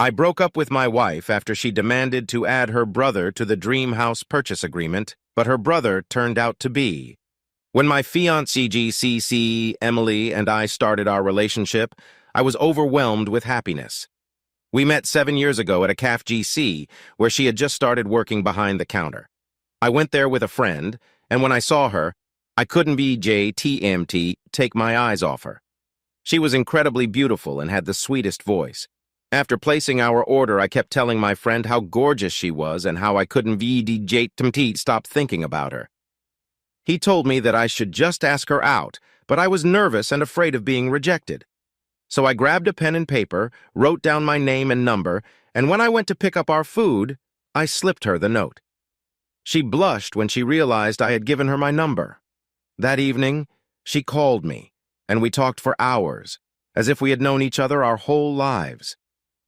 I broke up with my wife after she demanded to add her brother to the dream house purchase agreement, but her brother turned out to be. When my fiancée GCC, Emily, and I started our relationship, I was overwhelmed with happiness. We met 7 years ago at a CAF GC, where she had just started working behind the counter. I went there with a friend, and when I saw her, I couldn't be JTMT take my eyes off her. She was incredibly beautiful and had the sweetest voice. After placing our order, I kept telling my friend how gorgeous she was and how I couldn't VDJTMT stop thinking about her. He told me that I should just ask her out, but I was nervous and afraid of being rejected. So I grabbed a pen and paper, wrote down my name and number, and when I went to pick up our food, I slipped her the note. She blushed when she realized I had given her my number. That evening, she called me, and we talked for hours, as if we had known each other our whole lives.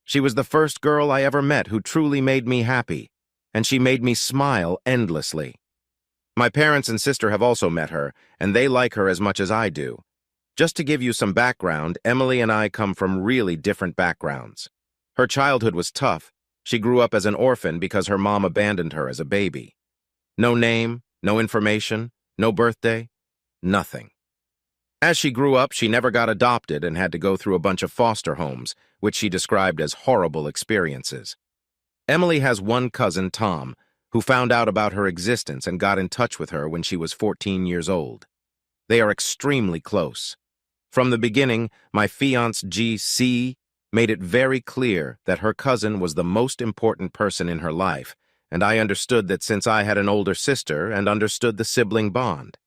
She was the first girl I ever met who truly made me happy, and she made me smile endlessly. My parents and sister have also met her, and they like her as much as I do. Just to give you some background, Emily and I come from really different backgrounds. Her childhood was tough. She grew up as an orphan because her mom abandoned her as a baby. No name, no information, no birthday, nothing. As she grew up, she never got adopted and had to go through a bunch of foster homes, which she described as horrible experiences. Emily has one cousin, Tom, who found out about her existence and got in touch with her when she was 14 years old. They are extremely close. From the beginning, my fiancé GC made it very clear that her cousin was the most important person in her life, and I understood that since I had an older sister and understood the sibling bond.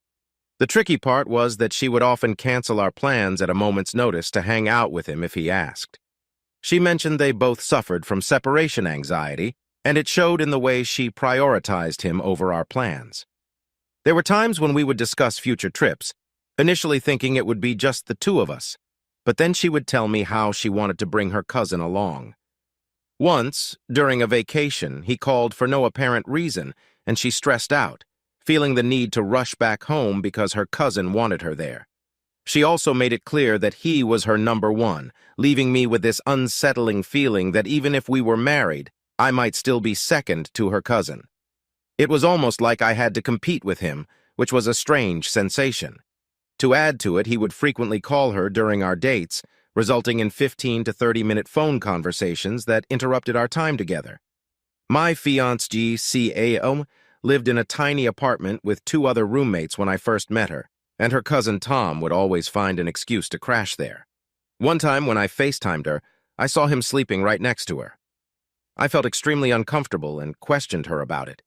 The tricky part was that she would often cancel our plans at a moment's notice to hang out with him if he asked. She mentioned they both suffered from separation anxiety, and it showed in the way she prioritized him over our plans. There were times when we would discuss future trips, initially thinking it would be just the two of us, but then she would tell me how she wanted to bring her cousin along. Once, during a vacation, he called for no apparent reason, and she stressed out, feeling the need to rush back home because her cousin wanted her there. She also made it clear that he was her number one, leaving me with this unsettling feeling that even if we were married, I might still be second to her cousin. It was almost like I had to compete with him, which was a strange sensation. To add to it, he would frequently call her during our dates, resulting in 15 to 30-minute phone conversations that interrupted our time together. My fiancée GCAO lived in a tiny apartment with 2 other roommates when I first met her, and her cousin Tom would always find an excuse to crash there. One time when I FaceTimed her, I saw him sleeping right next to her. I felt extremely uncomfortable and questioned her about it.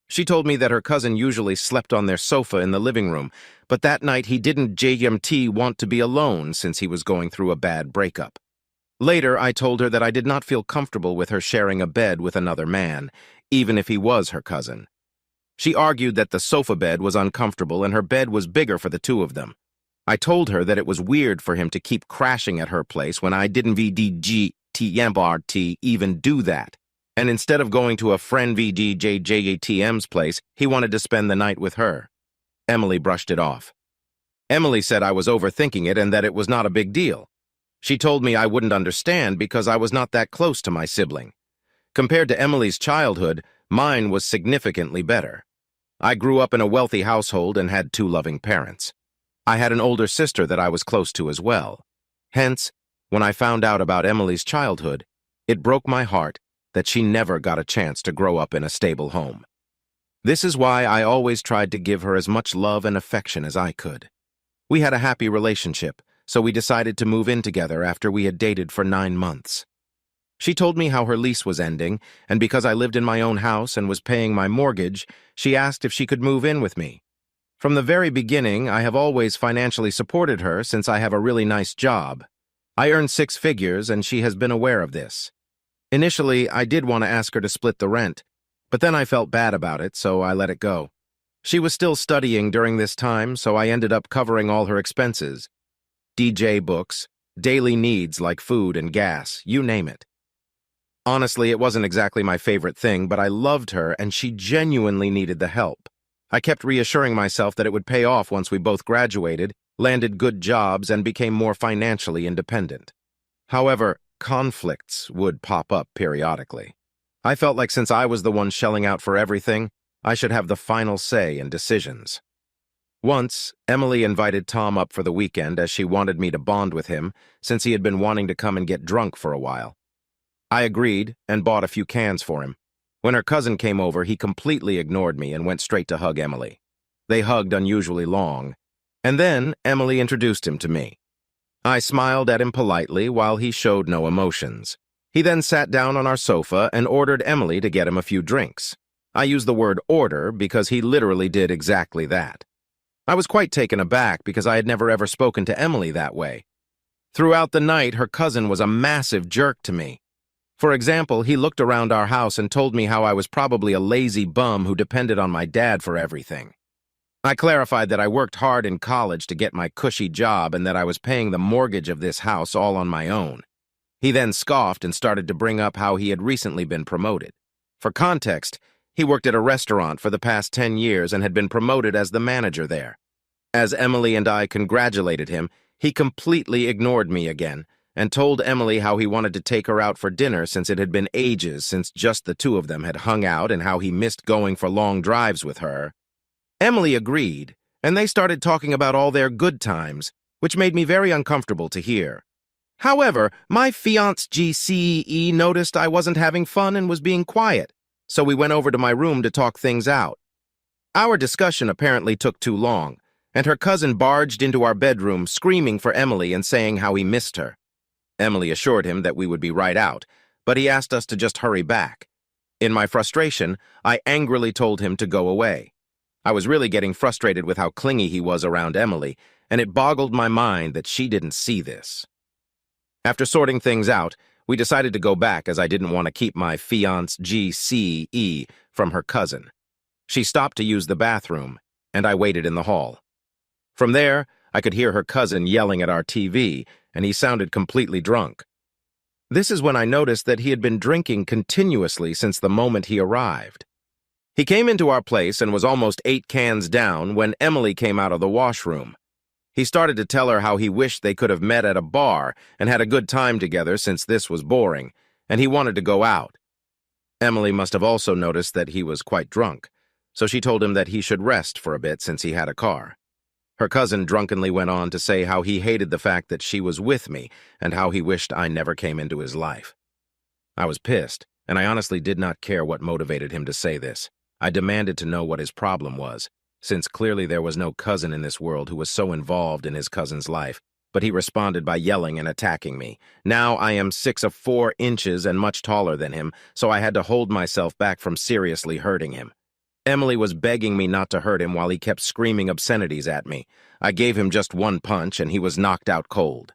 She told me that her cousin usually slept on their sofa in the living room, but that night he didn't want to be alone since he was going through a bad breakup. Later, I told her that I did not feel comfortable with her sharing a bed with another man, even if he was her cousin. She argued that the sofa bed was uncomfortable and her bed was bigger for the two of them. I told her that it was weird for him to keep crashing at her place when I didn't even do that. And instead of going to a friend VDJJATM's place, he wanted to spend the night with her. Emily brushed it off. Emily said I was overthinking it and that it was not a big deal. She told me I wouldn't understand because I was not that close to my sibling. Compared to Emily's childhood, mine was significantly better. I grew up in a wealthy household and had 2 loving parents. I had an older sister that I was close to as well. Hence, when I found out about Emily's childhood, it broke my heart that she never got a chance to grow up in a stable home. This is why I always tried to give her as much love and affection as I could. We had a happy relationship, so we decided to move in together after we had dated for 9 months. She told me how her lease was ending, and because I lived in my own house and was paying my mortgage, she asked if she could move in with me. From the very beginning, I have always financially supported her since I have a really nice job. I earn 6 figures, and she has been aware of this. Initially, I did want to ask her to split the rent, but then I felt bad about it, so I let it go. She was still studying during this time, so I ended up covering all her expenses. DJ books, daily needs like food and gas, you name it. Honestly, it wasn't exactly my favorite thing, but I loved her and she genuinely needed the help. I kept reassuring myself that it would pay off once we both graduated, landed good jobs, and became more financially independent. However, conflicts would pop up periodically. I felt like since I was the one shelling out for everything, I should have the final say in decisions. Once, Emily invited Tom up for the weekend as she wanted me to bond with him since he had been wanting to come and get drunk for a while. I agreed and bought a few cans for him. When her cousin came over, he completely ignored me and went straight to hug Emily. They hugged unusually long, and then Emily introduced him to me. I smiled at him politely while he showed no emotions. He then sat down on our sofa and ordered Emily to get him a few drinks. I use the word order because he literally did exactly that. I was quite taken aback because I had never ever spoken to Emily that way. Throughout the night, her cousin was a massive jerk to me. For example, he looked around our house and told me how I was probably a lazy bum who depended on my dad for everything. I clarified that I worked hard in college to get my cushy job and that I was paying the mortgage of this house all on my own. He then scoffed and started to bring up how he had recently been promoted. For context, he worked at a restaurant for the past 10 years and had been promoted as the manager there. As Emily and I congratulated him, he completely ignored me again and told Emily how he wanted to take her out for dinner since it had been ages since just the two of them had hung out and how he missed going for long drives with her. Emily agreed, and they started talking about all their good times, which made me very uncomfortable to hear. However, my fiancé GCE noticed I wasn't having fun and was being quiet, so we went over to my room to talk things out. Our discussion apparently took too long, and her cousin barged into our bedroom screaming for Emily and saying how he missed her. Emily assured him that we would be right out, but he asked us to just hurry back. In my frustration, I angrily told him to go away. I was really getting frustrated with how clingy he was around Emily, and it boggled my mind that she didn't see this. After sorting things out, we decided to go back as I didn't want to keep my fiancé GCE from her cousin. She stopped to use the bathroom, and I waited in the hall. From there, I could hear her cousin yelling at our TV, and he sounded completely drunk. This is when I noticed that he had been drinking continuously since the moment he arrived. He came into our place and was almost 8 cans down when Emily came out of the washroom. He started to tell her how he wished they could have met at a bar and had a good time together since this was boring, and he wanted to go out. Emily must have also noticed that he was quite drunk, so she told him that he should rest for a bit since he had a car. Her cousin drunkenly went on to say how he hated the fact that she was with me and how he wished I never came into his life. I was pissed, and I honestly did not care what motivated him to say this. I demanded to know what his problem was, since clearly there was no cousin in this world who was so involved in his cousin's life, but he responded by yelling and attacking me. Now I am 6'4" and much taller than him, so I had to hold myself back from seriously hurting him. Emily was begging me not to hurt him while he kept screaming obscenities at me. I gave him just one punch and he was knocked out cold.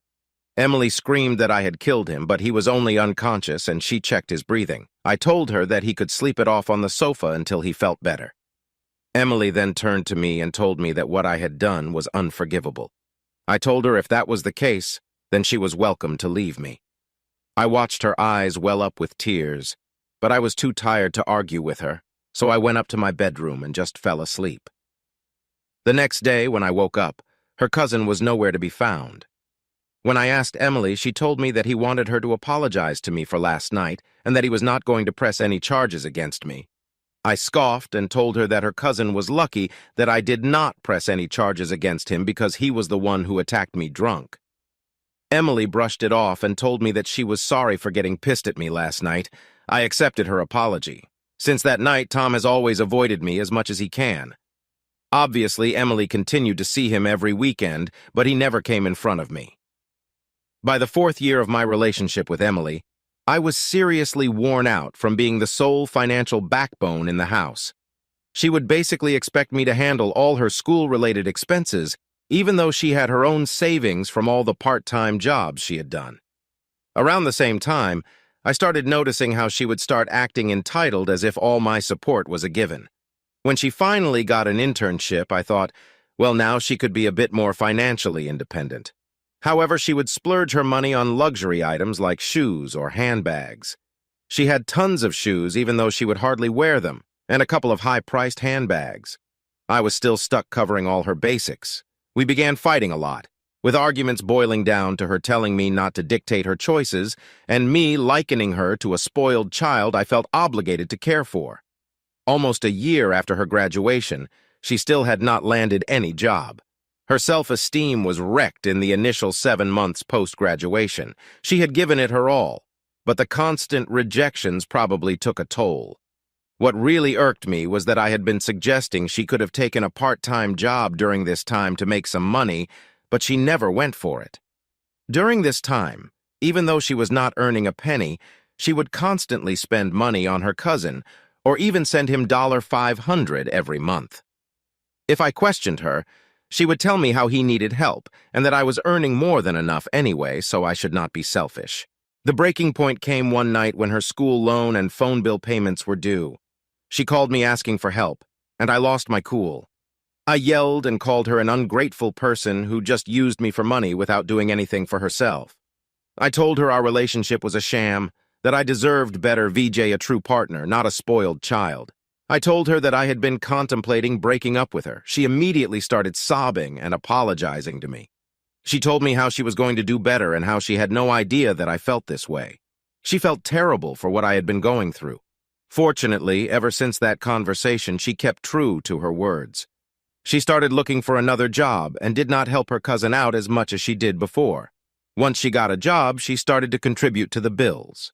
Emily screamed that I had killed him, but he was only unconscious and she checked his breathing. I told her that he could sleep it off on the sofa until he felt better. Emily then turned to me and told me that what I had done was unforgivable. I told her if that was the case, then she was welcome to leave me. I watched her eyes well up with tears, but I was too tired to argue with her, so I went up to my bedroom and just fell asleep. The next day, when I woke up, her cousin was nowhere to be found. When I asked Emily, she told me that he wanted her to apologize to me for last night and that he was not going to press any charges against me. I scoffed and told her that her cousin was lucky that I did not press any charges against him because he was the one who attacked me drunk. Emily brushed it off and told me that she was sorry for getting pissed at me last night. I accepted her apology. Since that night, Tom has always avoided me as much as he can. Obviously, Emily continued to see him every weekend, but he never came in front of me. By the 4th year of my relationship with Emily, I was seriously worn out from being the sole financial backbone in the house. She would basically expect me to handle all her school-related expenses, even though she had her own savings from all the part-time jobs she had done. Around the same time, I started noticing how she would start acting entitled as if all my support was a given. When she finally got an internship, I thought, well, now she could be a bit more financially independent. However, she would splurge her money on luxury items like shoes or handbags. She had tons of shoes even though she would hardly wear them, and a couple of high-priced handbags. I was still stuck covering all her basics. We began fighting a lot. with arguments boiling down to her telling me not to dictate her choices and me likening her to a spoiled child I felt obligated to care for. Almost a year after her graduation, she still had not landed any job. Her self-esteem was wrecked in the initial 7 months post-graduation. She had given it her all, but the constant rejections probably took a toll. What really irked me was that I had been suggesting she could have taken a part-time job during this time to make some money, but she never went for it. During this time, even though she was not earning a penny, she would constantly spend money on her cousin, or even send him $500 every month. If I questioned her, she would tell me how he needed help, and that I was earning more than enough anyway, so I should not be selfish. The breaking point came one night when her school loan and phone bill payments were due. She called me asking for help, and I lost my cool. I yelled and called her an ungrateful person who just used me for money without doing anything for herself. I told her our relationship was a sham, that I deserved better, VJ, a true partner, not a spoiled child. I told her that I had been contemplating breaking up with her. She immediately started sobbing and apologizing to me. She told me how she was going to do better and how she had no idea that I felt this way. She felt terrible for what I had been going through. Fortunately, ever since that conversation, she kept true to her words. She started looking for another job and did not help her cousin out as much as she did before. Once she got a job, she started to contribute to the bills.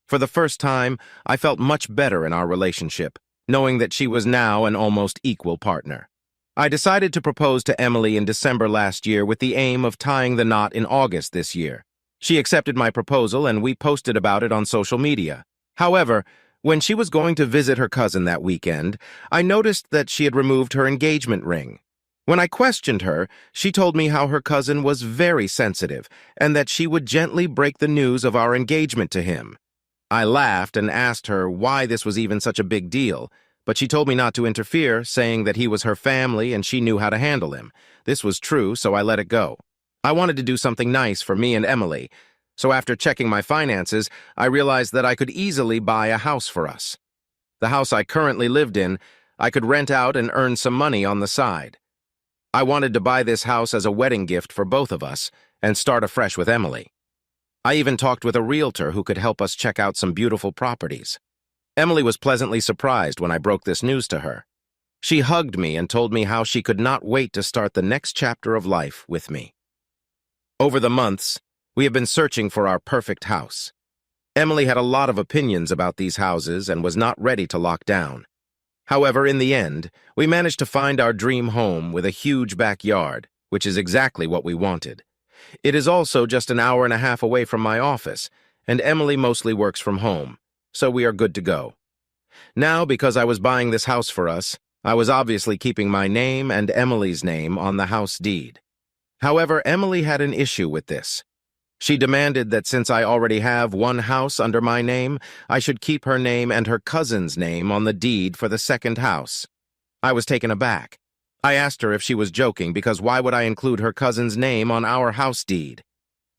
For the first time, I felt much better in our relationship, knowing that she was now an almost equal partner. I decided to propose to Emily in December last year with the aim of tying the knot in August this year. She accepted my proposal and we posted about it on social media. However, when she was going to visit her cousin that weekend, I noticed that she had removed her engagement ring. When I questioned her, she told me how her cousin was very sensitive and that she would gently break the news of our engagement to him. I laughed and asked her why this was even such a big deal, but she told me not to interfere, saying that he was her family and she knew how to handle him. This was true, so I let it go. I wanted to do something nice for me and Emily, so after checking my finances, I realized that I could easily buy a house for us. The house I currently lived in, I could rent out and earn some money on the side. I wanted to buy this house as a wedding gift for both of us and start afresh with Emily. I even talked with a realtor who could help us check out some beautiful properties. Emily was pleasantly surprised when I broke this news to her. She hugged me and told me how she could not wait to start the next chapter of life with me. Over the months, we have been searching for our perfect house. Emily had a lot of opinions about these houses and was not ready to lock down. However, in the end, we managed to find our dream home with a huge backyard, which is exactly what we wanted. It is also just an hour and a half away from my office, and Emily mostly works from home, so we are good to go. Now, because I was buying this house for us, I was obviously keeping my name and Emily's name on the house deed. However, Emily had an issue with this. She demanded that since I already have one house under my name, I should keep her name and her cousin's name on the deed for the second house. I was taken aback. I asked her if she was joking because why would I include her cousin's name on our house deed?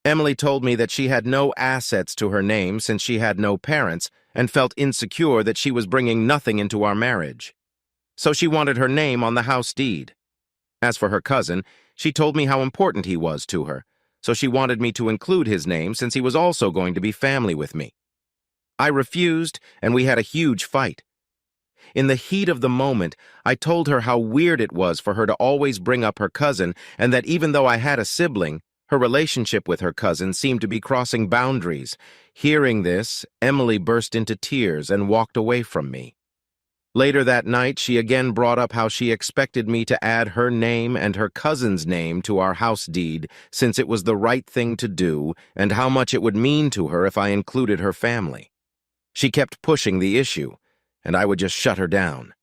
Emily told me that she had no assets to her name since she had no parents and felt insecure that she was bringing nothing into our marriage. So she wanted her name on the house deed. As for her cousin, she told me how important he was to her, so she wanted me to include his name since he was also going to be family with me. I refused, and we had a huge fight. In the heat of the moment, I told her how weird it was for her to always bring up her cousin, and that even though I had a sibling, her relationship with her cousin seemed to be crossing boundaries. Hearing this, Emily burst into tears and walked away from me. Later that night, she again brought up how she expected me to add her name and her cousin's name to our house deed since it was the right thing to do, and how much it would mean to her if I included her family. She kept pushing the issue, and I would just shut her down.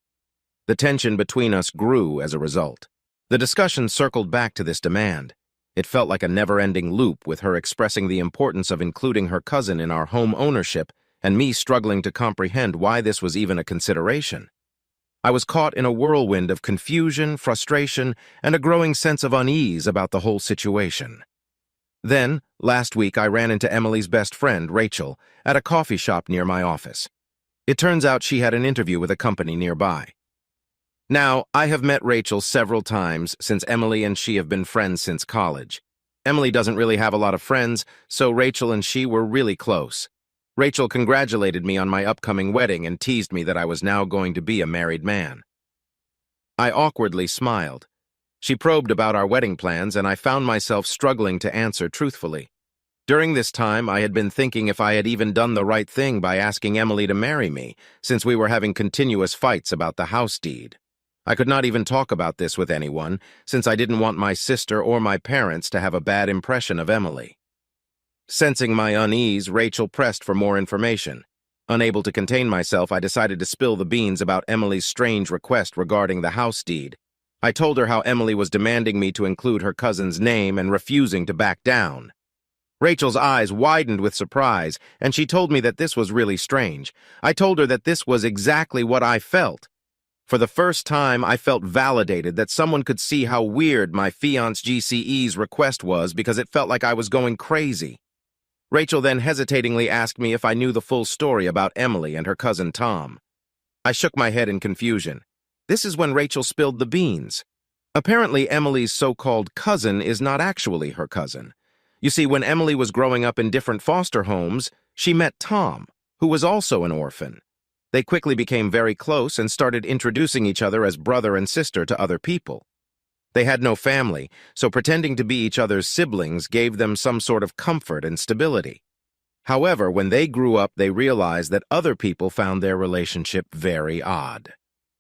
The tension between us grew as a result. The discussion circled back to this demand. It felt like a never-ending loop, with her expressing the importance of including her cousin in our home ownership and me struggling to comprehend why this was even a consideration. I was caught in a whirlwind of confusion, frustration, and a growing sense of unease about the whole situation. Then, last week, I ran into Emily's best friend, Rachel, at a coffee shop near my office. It turns out she had an interview with a company nearby. Now, I have met Rachel several times since Emily and she have been friends since college. Emily doesn't really have a lot of friends, so Rachel and she were really close. Rachel congratulated me on my upcoming wedding and teased me that I was now going to be a married man. I awkwardly smiled. She probed about our wedding plans, and I found myself struggling to answer truthfully. During this time, I had been thinking if I had even done the right thing by asking Emily to marry me, since we were having continuous fights about the house deed. I could not even talk about this with anyone, since I didn't want my sister or my parents to have a bad impression of Emily. Sensing my unease, Rachel pressed for more information. Unable to contain myself, I decided to spill the beans about Emily's strange request regarding the house deed. I told her how Emily was demanding me to include her cousin's name and refusing to back down. Rachel's eyes widened with surprise, and she told me that this was really strange. I told her that this was exactly what I felt. For the first time, I felt validated that someone could see how weird my fiancé GCE's request was because it felt like I was going crazy. Rachel then hesitatingly asked me if I knew the full story about Emily and her cousin Tom. I shook my head in confusion. This is when Rachel spilled the beans. Apparently, Emily's so-called cousin is not actually her cousin. You see, when Emily was growing up in different foster homes, she met Tom, who was also an orphan. They quickly became very close and started introducing each other as brother and sister to other people. They had no family, so pretending to be each other's siblings gave them some sort of comfort and stability. However, when they grew up, they realized that other people found their relationship very odd.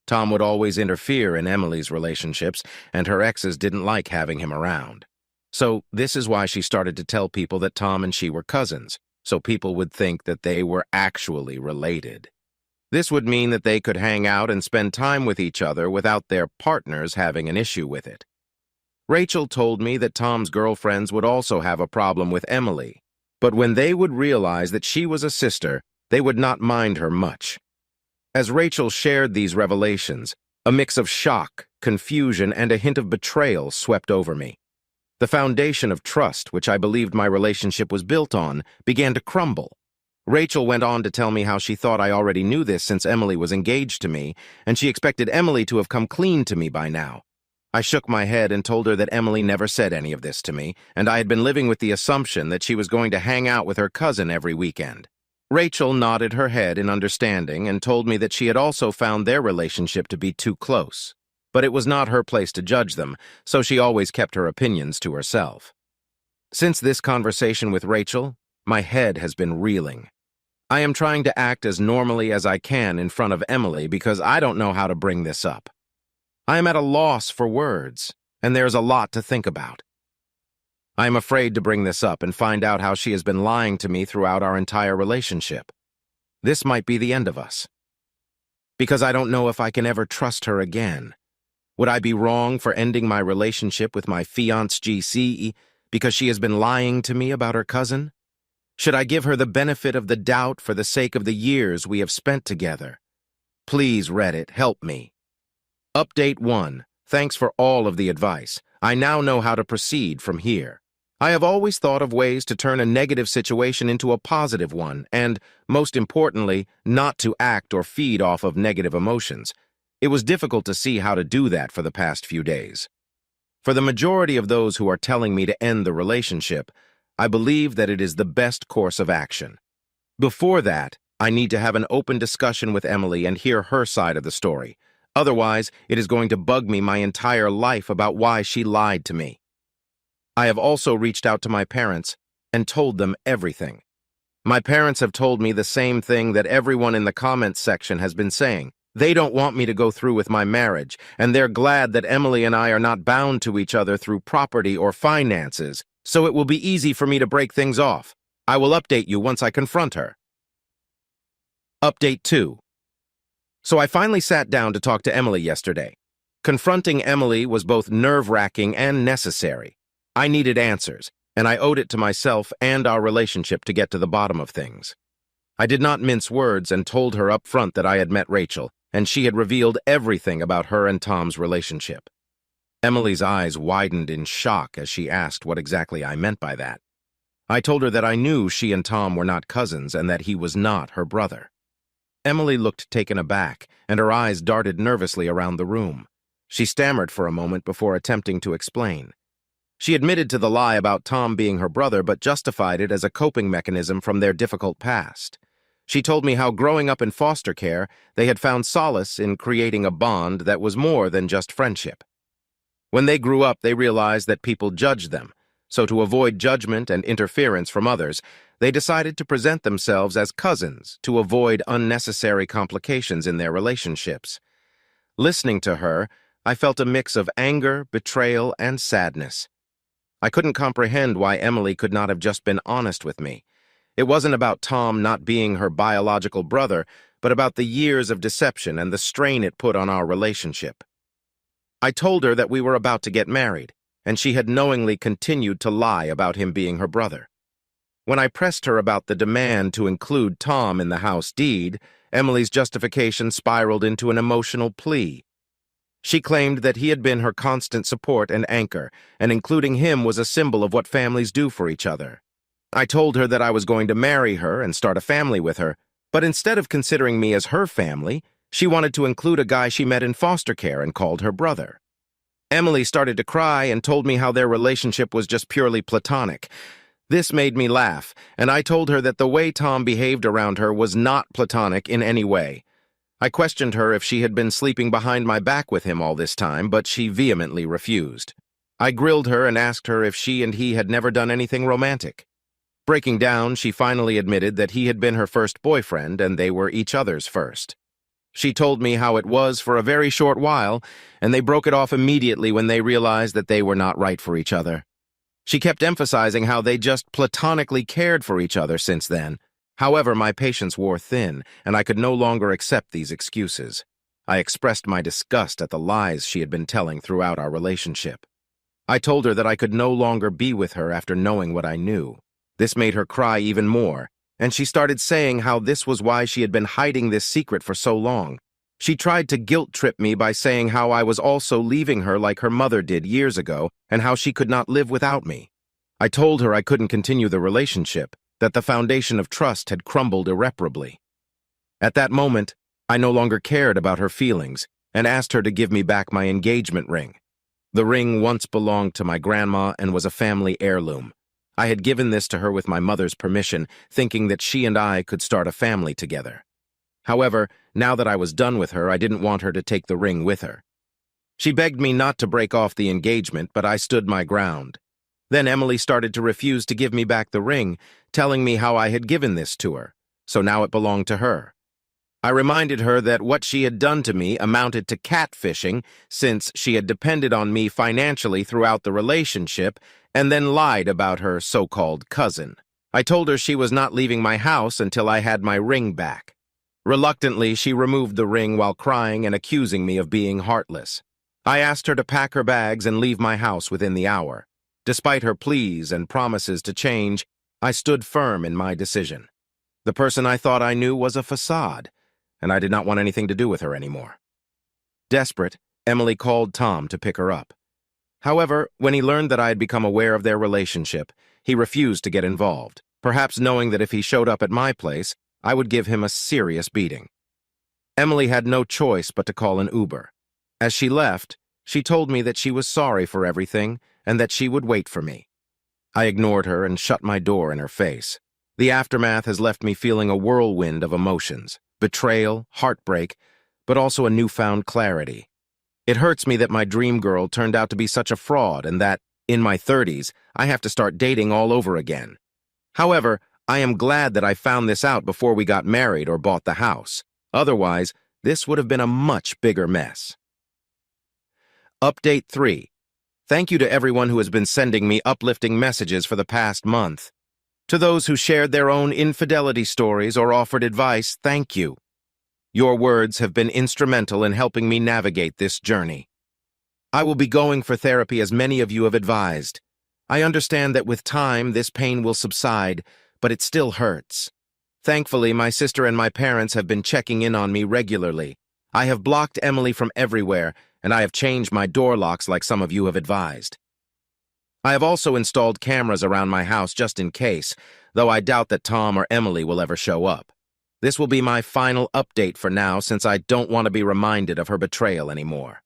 Tom would always interfere in Emily's relationships, and her exes didn't like having him around. So this is why she started to tell people that Tom and she were cousins, so people would think that they were actually related. This would mean that they could hang out and spend time with each other without their partners having an issue with it. Rachel told me that Tom's girlfriends would also have a problem with Emily, but when they would realize that she was a sister, they would not mind her much. As Rachel shared these revelations, a mix of shock, confusion, and a hint of betrayal swept over me. The foundation of trust, which I believed my relationship was built on, began to crumble. Rachel went on to tell me how she thought I already knew this since Emily was engaged to me, and she expected Emily to have come clean to me by now. I shook my head and told her that Emily never said any of this to me, and I had been living with the assumption that she was going to hang out with her cousin every weekend. Rachel nodded her head in understanding and told me that she had also found their relationship to be too close. But it was not her place to judge them, so she always kept her opinions to herself. Since this conversation with Rachel, my head has been reeling. I am trying to act as normally as I can in front of Emily because I don't know how to bring this up. I am at a loss for words, and there's a lot to think about. I am afraid to bring this up and find out how she has been lying to me throughout our entire relationship. This might be the end of us. Because I don't know if I can ever trust her again. Would I be wrong for ending my relationship with my fiancé GC because she has been lying to me about her cousin? Should I give her the benefit of the doubt for the sake of the years we have spent together? Please, Reddit, help me. Update 1. Thanks for all of the advice. I now know how to proceed from here. I have always thought of ways to turn a negative situation into a positive one and, most importantly, not to act or feed off of negative emotions. It was difficult to see how to do that for the past few days. For the majority of those who are telling me to end the relationship, I believe that it is the best course of action. Before that, I need to have an open discussion with Emily and hear her side of the story. Otherwise, it is going to bug me my entire life about why she lied to me. I have also reached out to my parents and told them everything. My parents have told me the same thing that everyone in the comments section has been saying. They don't want me to go through with my marriage, and they're glad that Emily and I are not bound to each other through property or finances, so it will be easy for me to break things off. I will update you once I confront her. Update 2. So I finally sat down to talk to Emily yesterday. Confronting Emily was both nerve-wracking and necessary. I needed answers, and I owed it to myself and our relationship to get to the bottom of things. I did not mince words and told her up front that I had met Rachel, and she had revealed everything about her and Tom's relationship. Emily's eyes widened in shock as she asked what exactly I meant by that. I told her that I knew she and Tom were not cousins and that he was not her brother. Emily looked taken aback, and her eyes darted nervously around the room. She stammered for a moment before attempting to explain. She admitted to the lie about Tom being her brother, but justified it as a coping mechanism from their difficult past. She told me how growing up in foster care, they had found solace in creating a bond that was more than just friendship. When they grew up, they realized that people judged them, so to avoid judgment and interference from others, they decided to present themselves as cousins to avoid unnecessary complications in their relationships. Listening to her, I felt a mix of anger, betrayal, and sadness. I couldn't comprehend why Emily could not have just been honest with me. It wasn't about Tom not being her biological brother, but about the years of deception and the strain it put on our relationship. I told her that we were about to get married, and she had knowingly continued to lie about him being her brother. When I pressed her about the demand to include Tom in the house deed, Emily's justification spiraled into an emotional plea. She claimed that he had been her constant support and anchor, and including him was a symbol of what families do for each other. I told her that I was going to marry her and start a family with her, but instead of considering me as her family, she wanted to include a guy she met in foster care and called her brother. Emily started to cry and told me how their relationship was just purely platonic. This made me laugh, and I told her that the way Tom behaved around her was not platonic in any way. I questioned her if she had been sleeping behind my back with him all this time, but she vehemently refused. I grilled her and asked her if she and he had never done anything romantic. Breaking down, she finally admitted that he had been her first boyfriend and they were each other's first. She told me how it was for a very short while, and they broke it off immediately when they realized that they were not right for each other. She kept emphasizing how they just platonically cared for each other since then. However, my patience wore thin, and I could no longer accept these excuses. I expressed my disgust at the lies she had been telling throughout our relationship. I told her that I could no longer be with her after knowing what I knew. This made her cry even more, and she started saying how this was why she had been hiding this secret for so long. She tried to guilt-trip me by saying how I was also leaving her like her mother did years ago, and how she could not live without me. I told her I couldn't continue the relationship, that the foundation of trust had crumbled irreparably. At that moment, I no longer cared about her feelings, and asked her to give me back my engagement ring. The ring once belonged to my grandma and was a family heirloom. I had given this to her with my mother's permission, thinking that she and I could start a family together. However, now that I was done with her, I didn't want her to take the ring with her. She begged me not to break off the engagement, but I stood my ground. Then Emily started to refuse to give me back the ring, telling me how I had given this to her, so now it belonged to her. I reminded her that what she had done to me amounted to catfishing, since she had depended on me financially throughout the relationship and then lied about her so-called cousin. I told her she was not leaving my house until I had my ring back. Reluctantly, she removed the ring while crying and accusing me of being heartless. I asked her to pack her bags and leave my house within the hour. Despite her pleas and promises to change, I stood firm in my decision. The person I thought I knew was a facade, and I did not want anything to do with her anymore. Desperate, Emily called Tom to pick her up. However, when he learned that I had become aware of their relationship, he refused to get involved, perhaps knowing that if he showed up at my place, I would give him a serious beating. Emily had no choice but to call an Uber. As she left, she told me that she was sorry for everything and that she would wait for me. I ignored her and shut my door in her face. The aftermath has left me feeling a whirlwind of emotions, betrayal, heartbreak, but also a newfound clarity. It hurts me that my dream girl turned out to be such a fraud and that, in my 30s, I have to start dating all over again. However, I am glad that I found this out before we got married or bought the house. Otherwise, this would have been a much bigger mess. Update 3. Thank you to everyone who has been sending me uplifting messages for the past month. To those who shared their own infidelity stories or offered advice, thank you. Your words have been instrumental in helping me navigate this journey. I will be going for therapy as many of you have advised. I understand that with time this pain will subside, but it still hurts. Thankfully, my sister and my parents have been checking in on me regularly. I have blocked Emily from everywhere, and I have changed my door locks like some of you have advised. I have also installed cameras around my house just in case, though I doubt that Tom or Emily will ever show up. This will be my final update for now since I don't want to be reminded of her betrayal anymore.